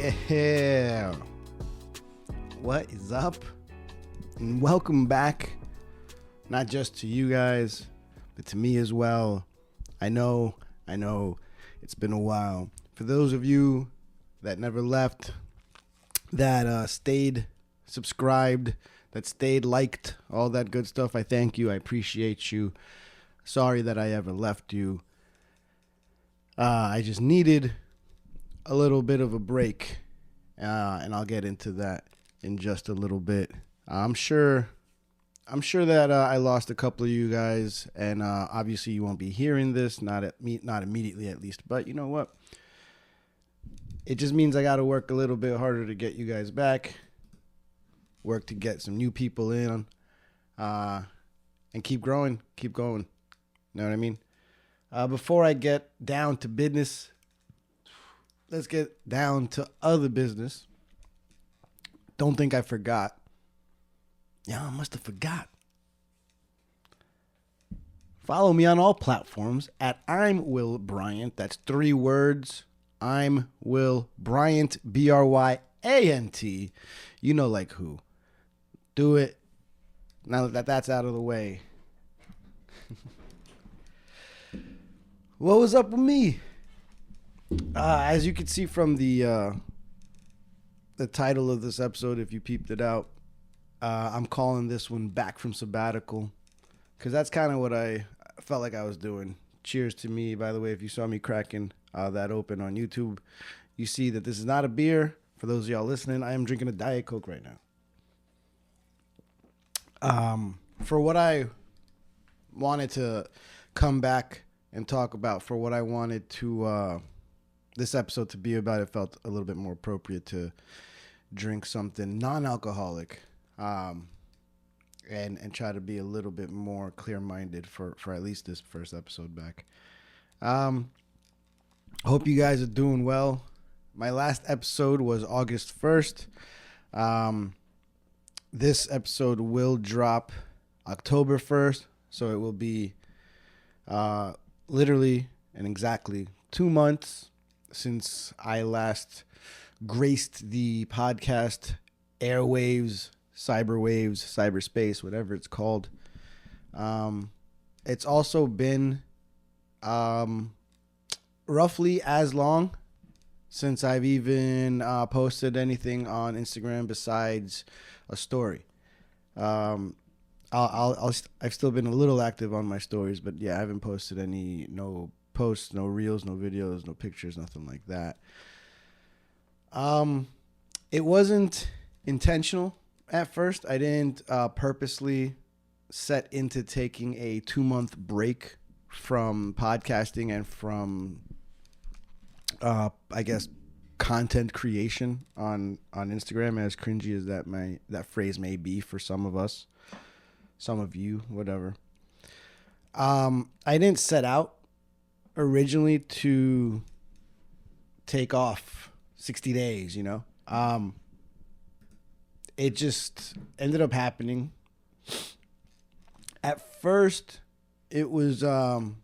Yeah. What is up? And welcome back, not just to you guys, but to me as well. I know, it's been a while. For those of you that never left, that stayed subscribed, that stayed liked, all that good stuff, I thank you. I appreciate you. Sorry that I ever left you. I just needed a little bit of a break, and I'll get into that in just a little bit. I'm sure that I lost a couple of you guys, and obviously you won't be hearing this, not immediately at least. But you know what? It just means I got to work a little bit harder to get you guys back, work to get some new people in, and keep growing, keep going. You know what I mean? Before I get down to business, let's get down to other business. Don't think I forgot. Yeah, I must have forgot. Follow me on all platforms at I'm Will Bryant. That's 3 words. I'm Will Bryant, Bryant. You know like who. Do it. Now that that's out of the way. What was up with me? As you can see from the title of this episode, if you peeped it out, I'm calling this one Back from Sabbatical, because that's kind of what I felt like I was doing. Cheers to me, by the way. If you saw me cracking that open on YouTube, you see that this is not a beer. For those of y'all listening, I am drinking a Diet Coke right now. For what I wanted to come back and talk about, for what I wanted to this episode to be about, it felt a little bit more appropriate to drink something non-alcoholic, and try to be a little bit more clear-minded for at least this first episode back. Hope you guys are doing well. My last episode was August 1st. This episode will drop October 1st, so it will be literally and exactly 2 months since I last graced the podcast airwaves, cyberspace, whatever it's called. It's also been roughly as long since I've even posted anything on Instagram besides a story. I've still been a little active on my stories, but yeah, I haven't posted no posts, no reels, no videos, no pictures, nothing like that. It wasn't intentional at first. I didn't purposely set into taking a 2-month break from podcasting and from, I guess, content creation on Instagram, as cringy as that phrase may be for some of us, some of you, whatever. I didn't set out originally to take off 60 days, you know. It just ended up happening. At first, it was, well,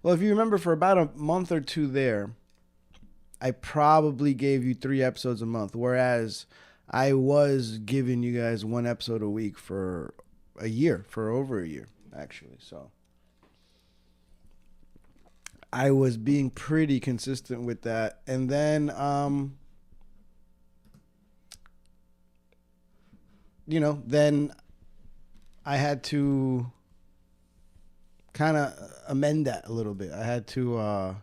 if you remember, for about a month or two there, I probably gave you 3 episodes a month, whereas I was giving you guys 1 episode a week for over a year, actually. So I was being pretty consistent with that. And then, then I had to kind of amend that a little bit. I had to,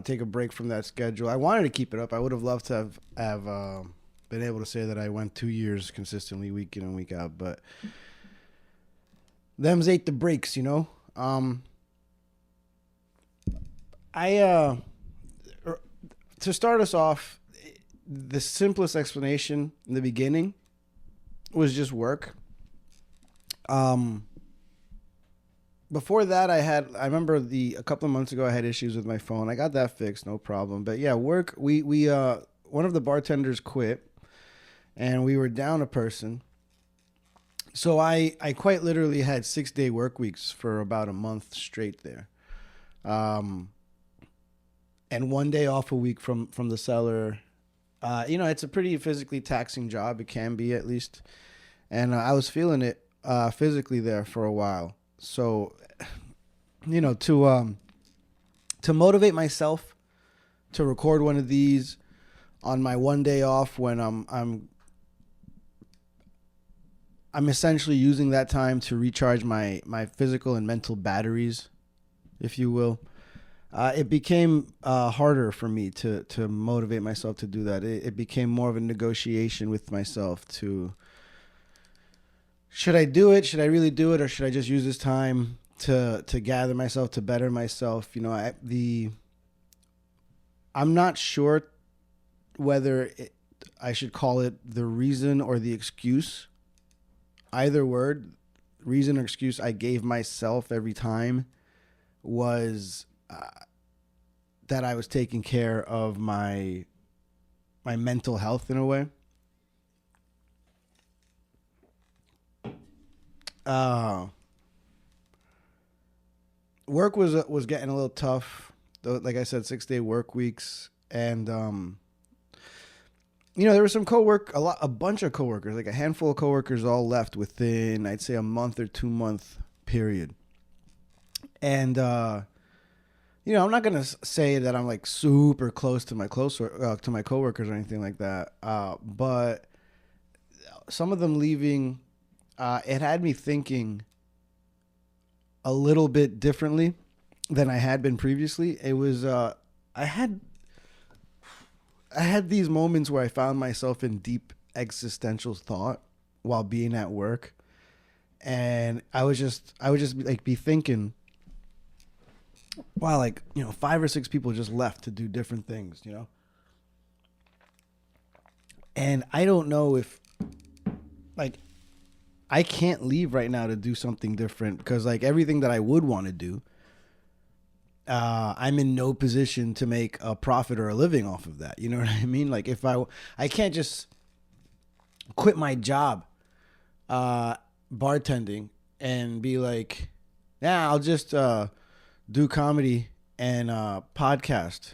take a break from that schedule. I wanted to keep it up. I would have loved to have been able to say that I went 2 years consistently, week in and week out, but them's ain't the breaks, you know? To start us off, the simplest explanation in the beginning was just work. Before that, I remember a couple of months ago, I had issues with my phone. I got that fixed, no problem. But yeah, work, we one of the bartenders quit, and we were down a person. So I quite literally had 6-day work weeks for about a month straight there. and 1 day off a week from the cellar. It's a pretty physically taxing job. It can be, at least. And I was feeling it physically there for a while. So, to motivate myself to record one of these on my 1 day off, when I'm essentially using that time to recharge my physical and mental batteries, if you will. It became harder for me to motivate myself to do that. It became more of a negotiation with myself to, should I do it? Should I really do it? Or should I just use this time to gather myself, to better myself? I'm not sure whether I should call it the reason or the excuse. Either word, reason or excuse I gave myself every time was that I was taking care of my mental health in a way. Work was getting a little tough. Like I said, 6-day work weeks, and there was a bunch of coworkers, like a handful of coworkers, all left within, I'd say, a month or 2 month period. And I'm not gonna say that I'm like super close to my coworkers or anything like that. But some of them leaving, it had me thinking a little bit differently than I had been previously. It was I had these moments where I found myself in deep existential thought while being at work, and I would just like be thinking, wow, 5 or 6 people just left to do different things, and I don't know if, I can't leave right now to do something different, because everything that I would want to do, I'm in no position to make a profit or a living off of that. You know what I mean? If I can't just quit my job, bartending, and be like, yeah, I'll just do comedy and podcast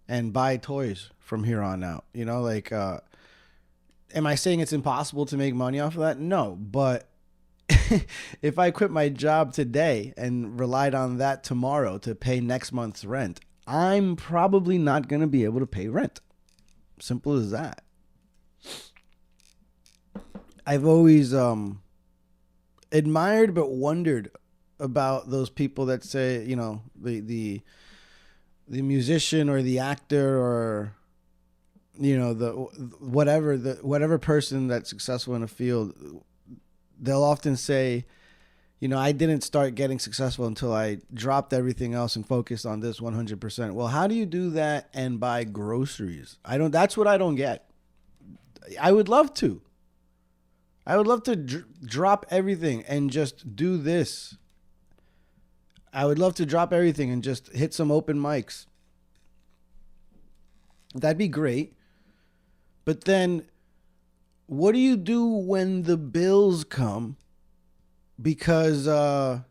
and buy toys from here on out. Am I saying it's impossible to make money off of that? No, but if I quit my job today and relied on that tomorrow to pay next month's rent, I'm probably not going to be able to pay rent. Simple as that. I've always admired but wondered about those people that say, the musician or the actor or the whatever person that's successful in a field. They'll often say, I didn't start getting successful until I dropped everything else and focused on this 100%. Well, how do you do that and buy groceries? That's what I don't get. I would love to drop everything and just do this. I would love to drop everything and just hit some open mics. That'd be great. But then, what do you do when the bills come? Because I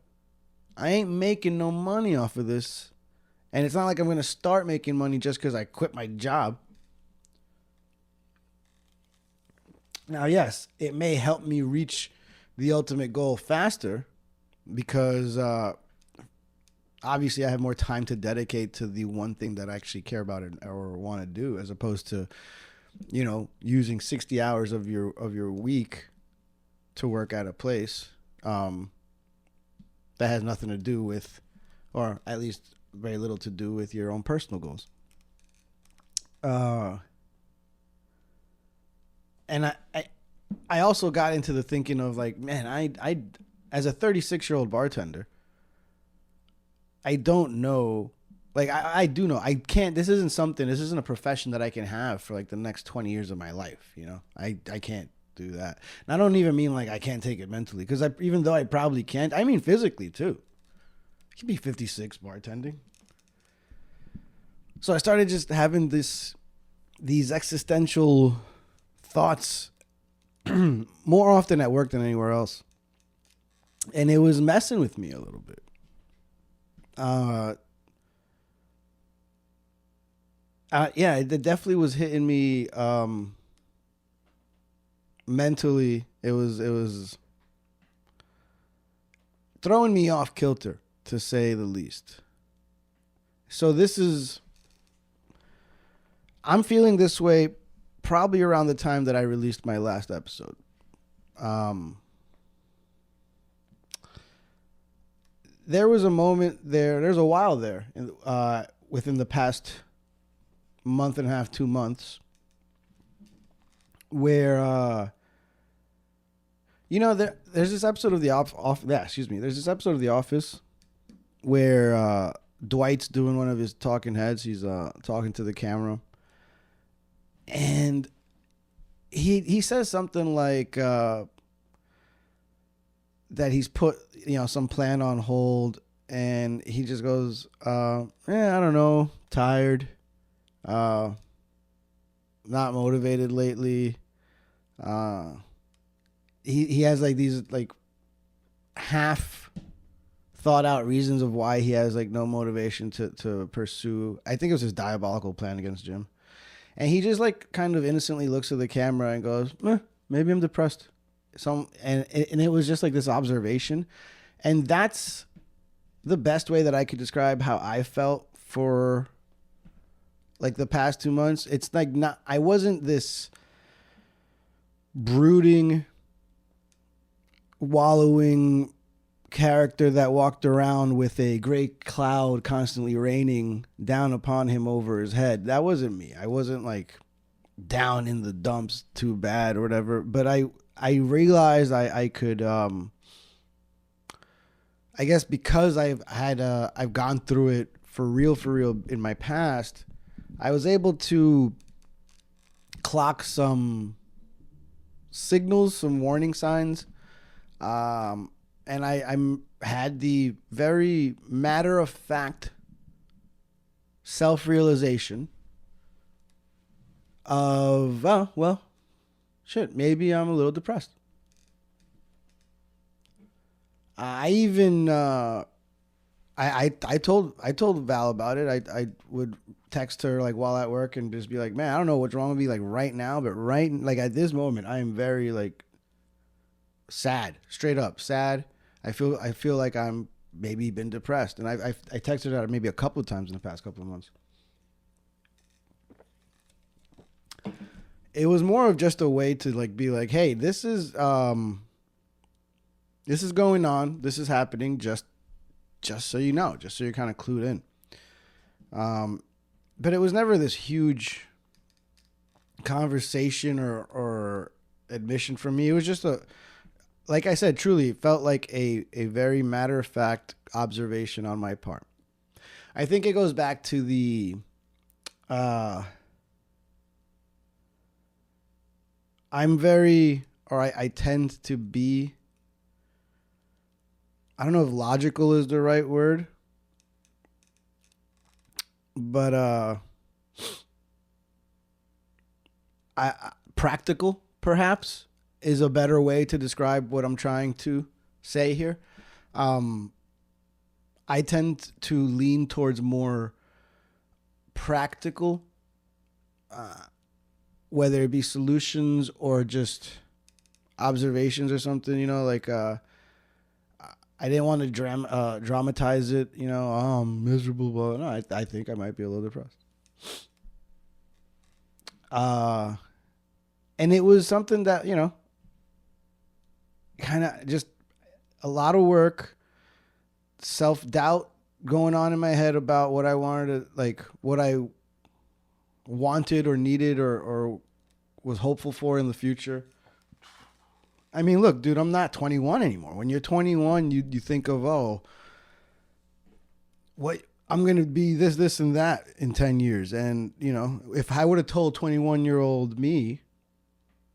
ain't making no money off of this. And it's not like I'm going to start making money just because I quit my job. Now, yes, it may help me reach the ultimate goal faster because obviously I have more time to dedicate to the one thing that I actually care about or want to do, as opposed to using 60 hours of your week to work at a place that has nothing to do with, or at least very little to do with, your own personal goals. And I also got into the thinking of man, I as a 36-year-old bartender, I don't know. I do know. I can't. This isn't a profession that I can have for the next 20 years of my life. I can't do that. And I don't even mean I can't take it mentally, because even though I probably can't, I mean physically too. I could be 56 bartending. So I started just having these existential thoughts more often at work than anywhere else. And it was messing with me a little bit. Yeah, it definitely was hitting me mentally. It was throwing me off kilter, to say the least. So I'm feeling this way probably around the time that I released my last episode. Um, there was a moment there. There's a while there, within the past month and a half, 2 months, where there's this episode of There's this episode of The Office where Dwight's doing one of his talking heads. He's talking to the camera, and he says something like that he's put some plan on hold, and he just goes, I don't know, tired, not motivated lately. He has like these like half thought out reasons of why he has like no motivation to pursue. I think it was his diabolical plan against Jim. And he just like kind of innocently looks at the camera and goes, maybe I'm depressed. And it was just like this observation. And that's the best way that I could describe how I felt for like the past 2 months. It's like I wasn't this brooding, wallowing character that walked around with a great cloud constantly raining down upon him over his head. That wasn't me. I wasn't like down in the dumps too bad or whatever. But I realized I could I guess because I've gone through it for real in my past, I was able to clock some signals, some warning signs. And I had the very matter of fact self-realization of, oh, well, shit, maybe I'm a little depressed. I even I told Val about it. I would text her like while at work and just be like, man, I don't know what's wrong with me like right now, but like at this moment I am very like sad, straight up sad. I feel like I'm maybe been depressed, and I texted her maybe a couple of times in the past couple of months. It was more of just a way to like be like, hey, this is going on, this is happening, just so you know, just so you're kind of clued in. But it was never this huge conversation or admission from me. It was just like I said, truly, it felt like a very matter-of-fact observation on my part. I think it goes back to the I tend to be, I don't know if logical is the right word, but practical, perhaps, is a better way to describe what I'm trying to say here. I tend to lean towards more practical, whether it be solutions or just observations or something, like I didn't want to dramatize it, oh, I'm miserable, but no, I think I might be a little depressed. And it was something that, kind of just a lot of work, self-doubt going on in my head about what I wanted to, like, what I wanted or needed or was hopeful for in the future. I mean, look, dude, I'm not 21 anymore. When you're 21, you think of, oh, what I'm going to be this, and that in 10 years. And, if I would have told 21-year-old me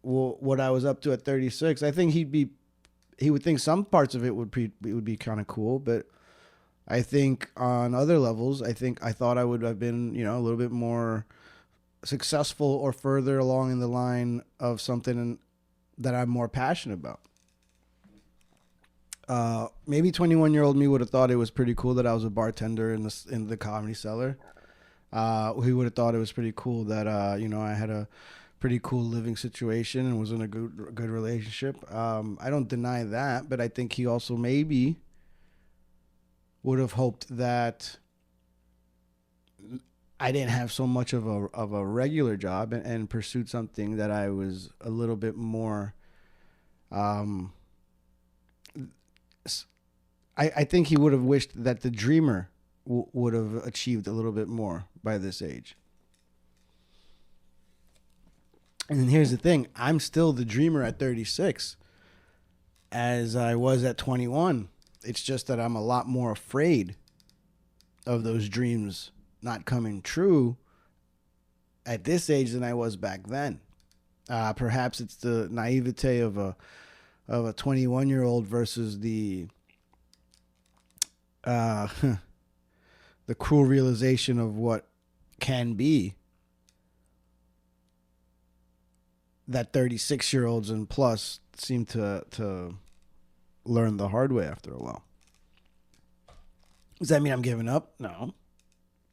what I was up to at 36, I think he would think some parts of it would be kind of cool, but I think on other levels, I thought I would have been, a little bit more successful or further along in the line of something that I'm more passionate about. Maybe 21-year-old me would have thought it was pretty cool that I was a bartender in the Comedy Cellar. He would have thought it was pretty cool that I had a pretty cool living situation and was in a good relationship. I don't deny that, but I think he also maybe would have hoped that I didn't have so much of a regular job and pursued something that I was a little bit more. I think he would have wished that the dreamer would have achieved a little bit more by this age. And then here's the thing. I'm still the dreamer at 36 as I was at 21. It's just that I'm a lot more afraid of those dreams not coming true at this age than I was back then. Perhaps it's the naivete of a 21-year-old versus the cruel realization of what can be that 36-year-olds and plus seem to learn the hard way after a while. Does that mean I'm giving up? No.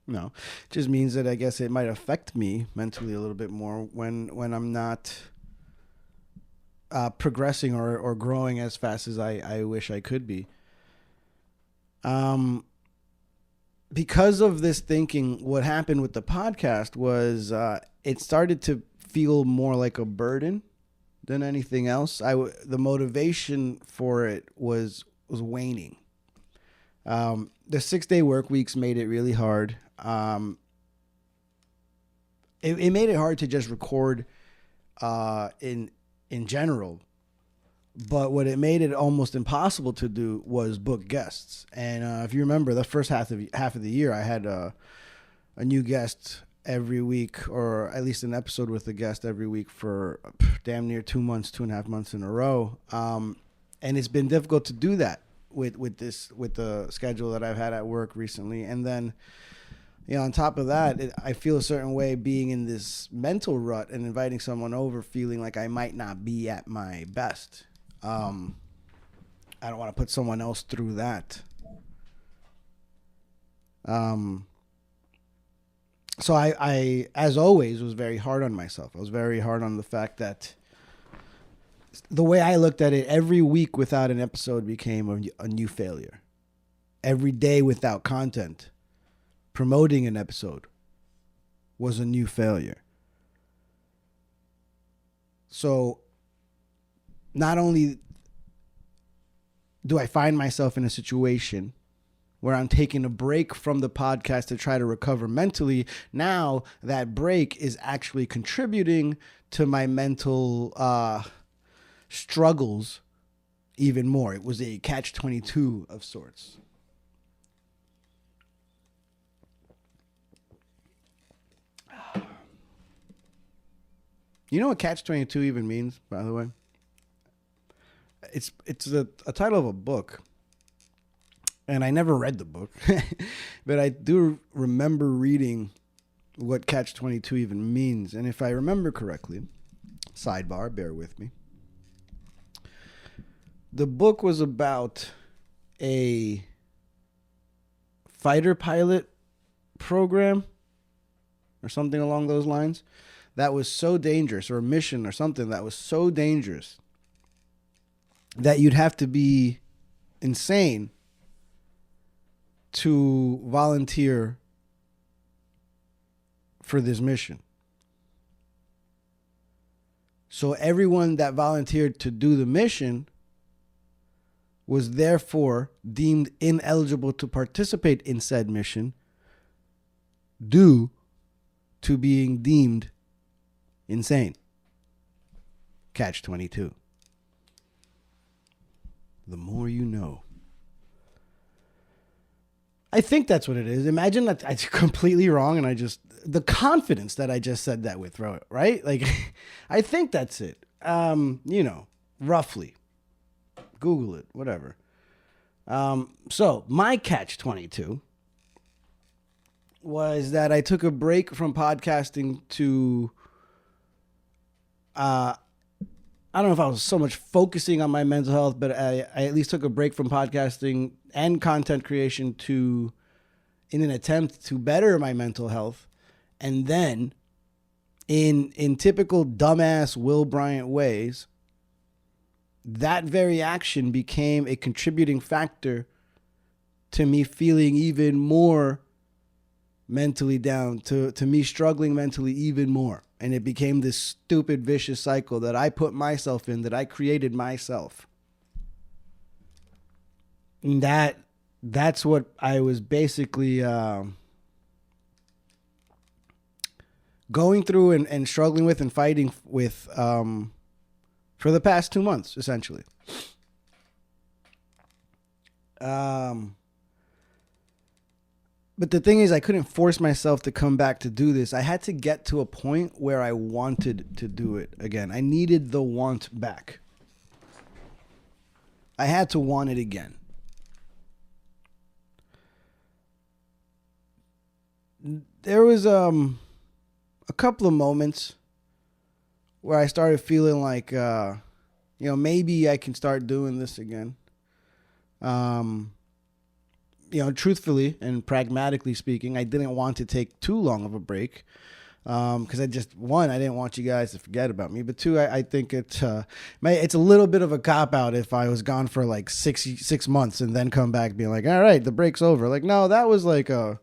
It just means that I guess it might affect me mentally a little bit more when I'm not progressing or growing as fast as I wish I could be. Because of this thinking, what happened with the podcast was it started to feel more like a burden than anything else. The motivation for it was waning. The 6-day work weeks made it really hard. It made it hard to just record in general. But what it made it almost impossible to do was book guests. And if you remember, the first half of the year, I had a new guest every week, or at least an episode with a guest every week for damn near 2.5 months in a row. And it's been difficult to do that with the schedule that I've had at work recently. And then, on top of that, I feel a certain way being in this mental rut and inviting someone over, feeling like I might not be at my best. I don't want to put someone else through that. So I, as always, was very hard on myself. I was very hard on the fact that the way I looked at it, every week without an episode became a new failure. Every day without content, promoting an episode was a new failure. So not only do I find myself in a situation where I'm taking a break from the podcast to try to recover mentally, now that break is actually contributing to my mental struggles even more. It was a catch-22 of sorts. You know what catch-22 even means, by the way? It's a title of a book. And I never read the book, but I do remember reading what catch-22 even means. And if I remember correctly, sidebar, bear with me. The book was about a fighter pilot program or something along those lines that was so dangerous, or a mission or something that was so dangerous that you'd have to be insane to volunteer for this mission. So everyone that volunteered to do the mission was therefore deemed ineligible to participate in said mission due to being deemed insane. Catch-22. The more you know. I think that's what it is. Imagine that I'm completely wrong and the confidence that I just said that with, right? Like, I think that's it. Roughly. Google it, whatever. So my catch-22 was that I took a break from podcasting to, I don't know if I was so much focusing on my mental health, but I at least took a break from podcasting and content creation in an attempt to better my mental health. And then in typical dumbass Will Bryant ways, that very action became a contributing factor to me feeling even more mentally down, to me struggling mentally even more. And it became this stupid, vicious cycle that I put myself in, that I created myself. And that's what I was basically going through and struggling with and fighting with for the past 2 months, essentially. But the thing is, I couldn't force myself to come back to do this. I had to get to a point where I wanted to do it again. I needed the want back. I had to want it again. There was a couple of moments where I started feeling like, maybe I can start doing this again. Truthfully and pragmatically speaking, I didn't want to take too long of a break because I didn't want you guys to forget about me. But two, I think it's a little bit of a cop-out if I was gone for like six months and then come back being like, all right, the break's over. Like, no, that was like you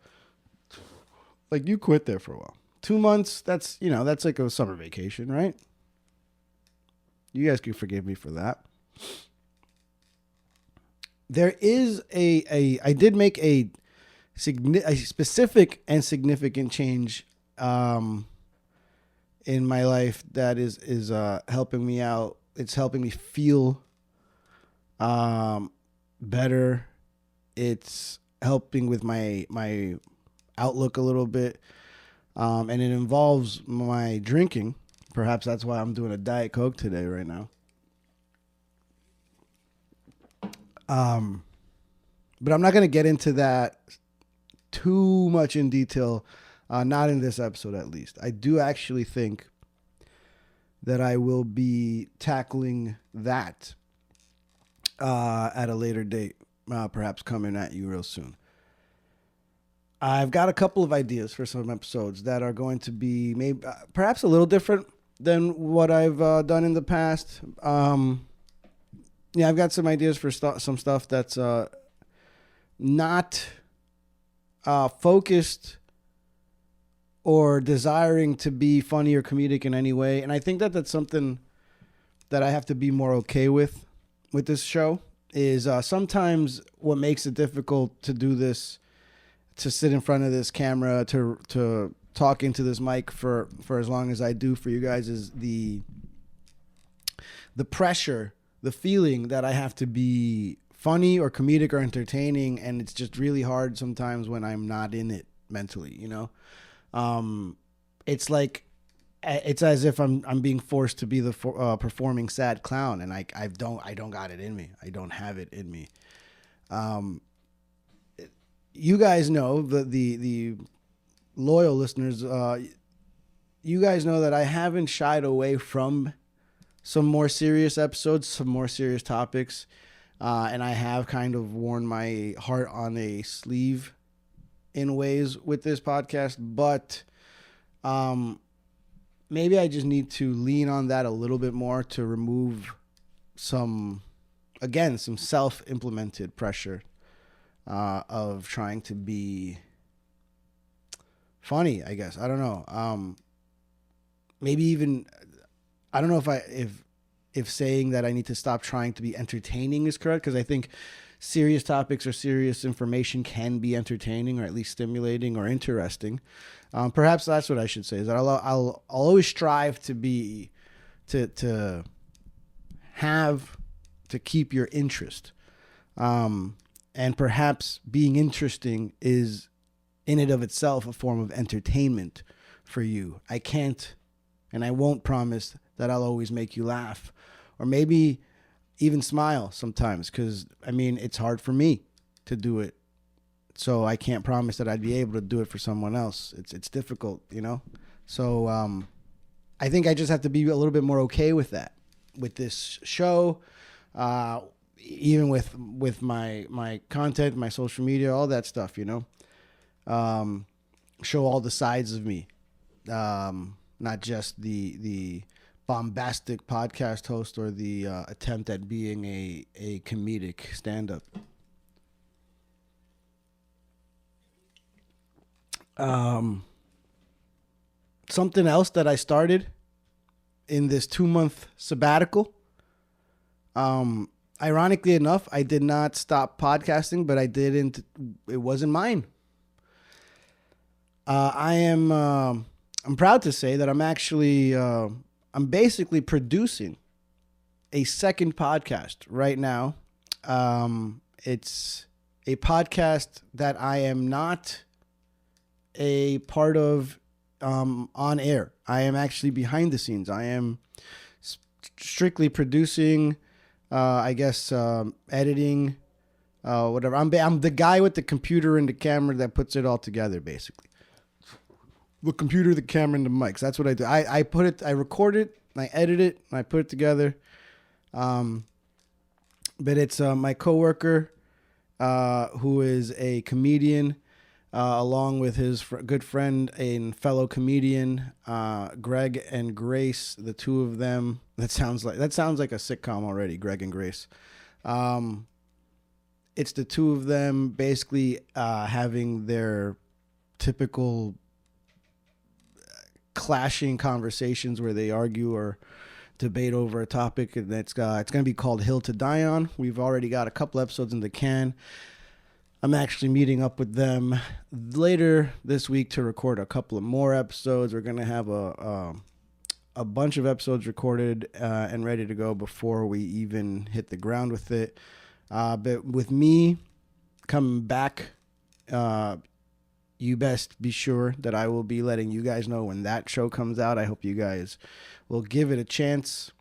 quit there for a while. 2 months, that's like a summer vacation, right? You guys can forgive me for that. There is I did make a specific and significant change in my life that is helping me out. It's helping me feel better. It's helping with my outlook a little bit. And it involves my drinking. Perhaps that's why I'm doing a Diet Coke today right now. But I'm not going to get into that too much in detail, not in this episode at least. I do actually think that I will be tackling that at a later date, perhaps coming at you real soon. I've got a couple of ideas for some episodes that are going to be maybe perhaps a little different than what I've done in the past. I've got some ideas for some stuff that's not focused or desiring to be funny or comedic in any way. And I think that that's something that I have to be more okay with this show is sometimes what makes it difficult to do this, to sit in front of this camera, to talk into this mic for as long as I do for you guys is the pressure, the feeling that I have to be funny or comedic or entertaining, and it's just really hard sometimes when I'm not in it mentally, It's like it's as if I'm being forced to be the performing sad clown, and I don't got it in me. I don't have it in me. You guys know, the loyal listeners, you guys know that I haven't shied away from some more serious episodes, some more serious topics. And I have kind of worn my heart on a sleeve in ways with this podcast, but maybe I just need to lean on that a little bit more to remove some self-implemented pressure of trying to be funny, I guess. I don't know. Maybe even, I don't know if saying that I need to stop trying to be entertaining is correct, because I think serious topics or serious information can be entertaining or at least stimulating or interesting. Perhaps that's what I should say, is that I'll always strive to be, to keep your interest. And perhaps being interesting is in and of itself a form of entertainment for you. I can't and I won't promise that I'll always make you laugh or maybe even smile sometimes, because it's hard for me to do it. So I can't promise that I'd be able to do it for someone else. It's difficult, So I think I just have to be a little bit more okay with that, with this show, even with my content, my social media, all that stuff, show all the sides of me not just the bombastic podcast host or the attempt at being a comedic stand-up. Something else that I started in this 2-month sabbatical. Ironically enough, I did not stop podcasting, but I didn't. It wasn't mine. I'm proud to say that I'm actually I'm basically producing a second podcast right now. It's a podcast that I am not a part of on air. I am actually behind the scenes. I am strictly producing, editing, whatever. I'm the guy with the computer and the camera that puts it all together, basically. The computer, the camera, and the mics. That's what I do. I record it, I edit it, and I put it together. But it's my coworker, who is a comedian, along with his good friend and fellow comedian, Greg and Grace. The two of them. That sounds like a sitcom already. Greg and Grace. It's the two of them basically having their typical clashing conversations where they argue or debate over a topic, and it's going to be called Hill to Die On. We've already got a couple episodes in the can. I'm actually meeting up with them later this week to record a couple of more episodes. We're going to have a bunch of episodes recorded and ready to go before we even hit the ground with it. But with me coming back, you best be sure that I will be letting you guys know when that show comes out. I hope you guys will give it a chance,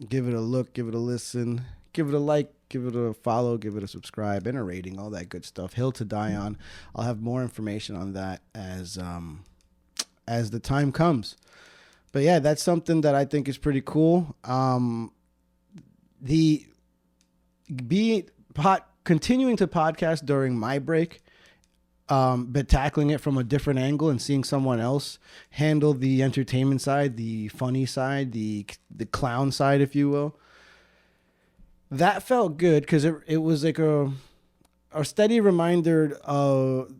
give it a look, give it a listen, give it a like, give it a follow, give it a subscribe, and a rating, all that good stuff. Hill to Die On. I'll have more information on that as the time comes. But yeah, that's something that I think is pretty cool. Continuing to podcast during my break, but tackling it from a different angle and seeing someone else handle the entertainment side, the funny side, the clown side, if you will. That felt good because it was like a steady reminder of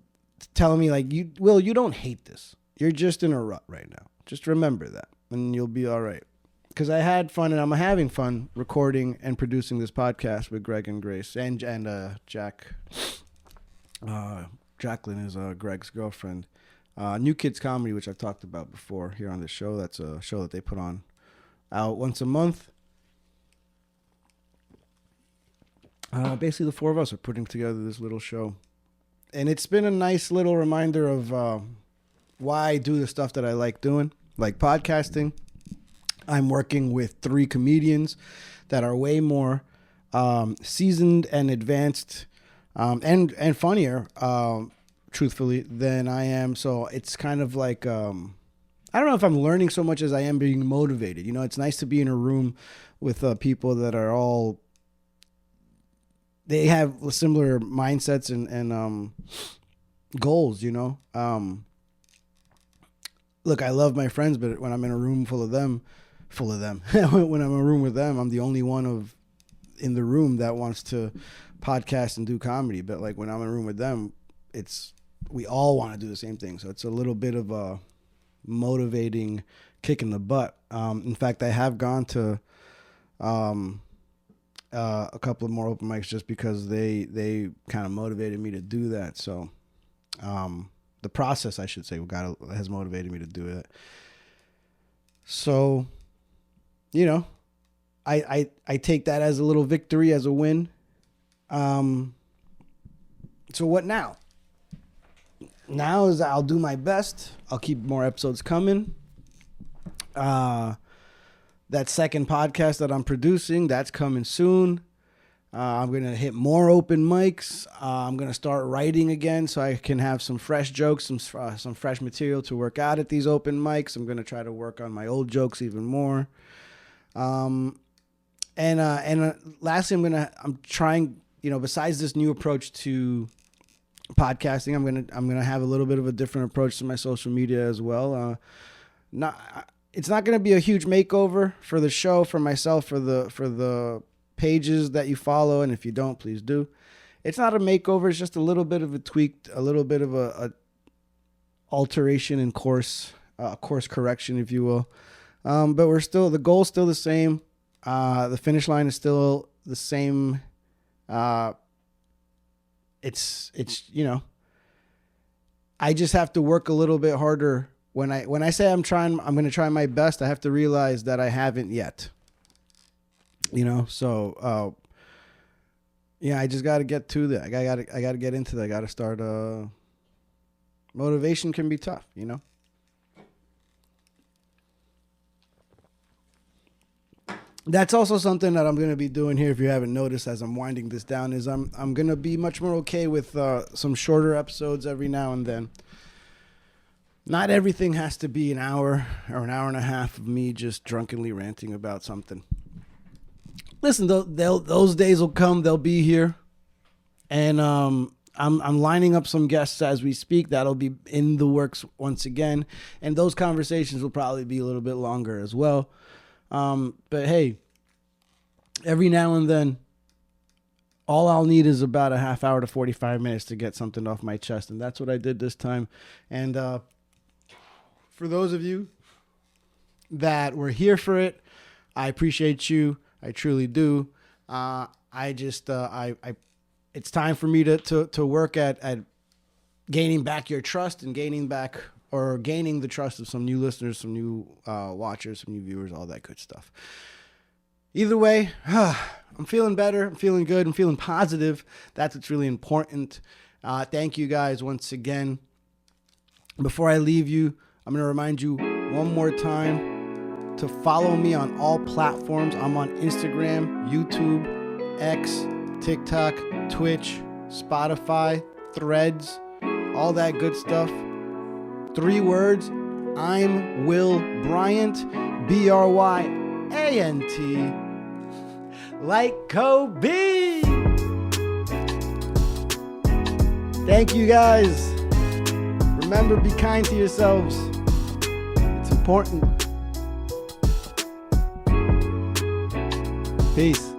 telling me, like, you don't hate this. You're just in a rut right now. Just remember that and you'll be all right. Because I had fun and I'm having fun recording and producing this podcast with Greg and Grace and Jack. Jacqueline is Greg's girlfriend. New Kids Comedy, which I've talked about before here on this show. That's a show that they put on out once a month. Basically, the four of us are putting together this little show. And it's been a nice little reminder of why I do the stuff that I like doing, like podcasting. I'm working with 3 comedians that are way more seasoned and advanced and funnier, truthfully, than I am. So it's kind of like, I don't know if I'm learning so much as I am being motivated. You know, it's nice to be in a room with people that are all, they have similar mindsets and goals, you know. Look, I love my friends, but when I'm in a room full of them, when I'm in a room with them, I'm the only one in the room that wants to podcast and do comedy. But like when I'm in a room with them, we all want to do the same thing. So it's a little bit of a motivating kick in the butt. In fact, I have gone to a couple of more open mics just because they kind of motivated me to do that. So the process, I should say, has motivated me to do it. So, you know, I take that as a little victory, as a win. So what now? Now is I'll do my best. I'll keep more episodes coming. That second podcast that I'm producing, that's coming soon. I'm going to hit more open mics. I'm going to start writing again so I can have some fresh jokes, some fresh material to work out at these open mics. I'm going to try to work on my old jokes even more. And lastly, I'm trying, you know, besides this new approach to podcasting, I'm going to have a little bit of a different approach to my social media as well. It's not going to be a huge makeover for the show, for myself, for the pages that you follow. And if you don't, please do. It's not a makeover. It's just a little bit of a tweak, a little bit of a alteration in course correction, if you will. But the goal's still the same. The finish line is still the same. It's I just have to work a little bit harder. When I say I'm going to try my best, I have to realize that I haven't yet. So I just got to get to that. I got to get into that. I got to start. Motivation can be tough, That's also something that I'm going to be doing here. If you haven't noticed, as I'm winding this down, is I'm going to be much more okay with some shorter episodes every now and then. Not everything has to be an hour or an hour and a half of me just drunkenly ranting about something. Listen, those days will come. They'll be here. And I'm lining up some guests as we speak. That'll be in the works once again. And those conversations will probably be a little bit longer as well. But hey, every now and then, all I'll need is about a half hour to 45 minutes to get something off my chest. And that's what I did this time. And for those of you that were here for it, I appreciate you. I truly do. It's time for me to work at gaining back your trust and gaining the trust of some new listeners, some new watchers, some new viewers, all that good stuff. Either way, I'm feeling better. I'm feeling good. I'm feeling positive. That's what's really important. Thank you guys once again. Before I leave you, I'm going to remind you one more time to follow me on all platforms. I'm on Instagram, YouTube, X, TikTok, Twitch, Spotify, Threads, all that good stuff. 3 words. I'm Will Bryant, BRYANT, like Kobe. Thank you guys. Remember, be kind to yourselves. It's important. Peace.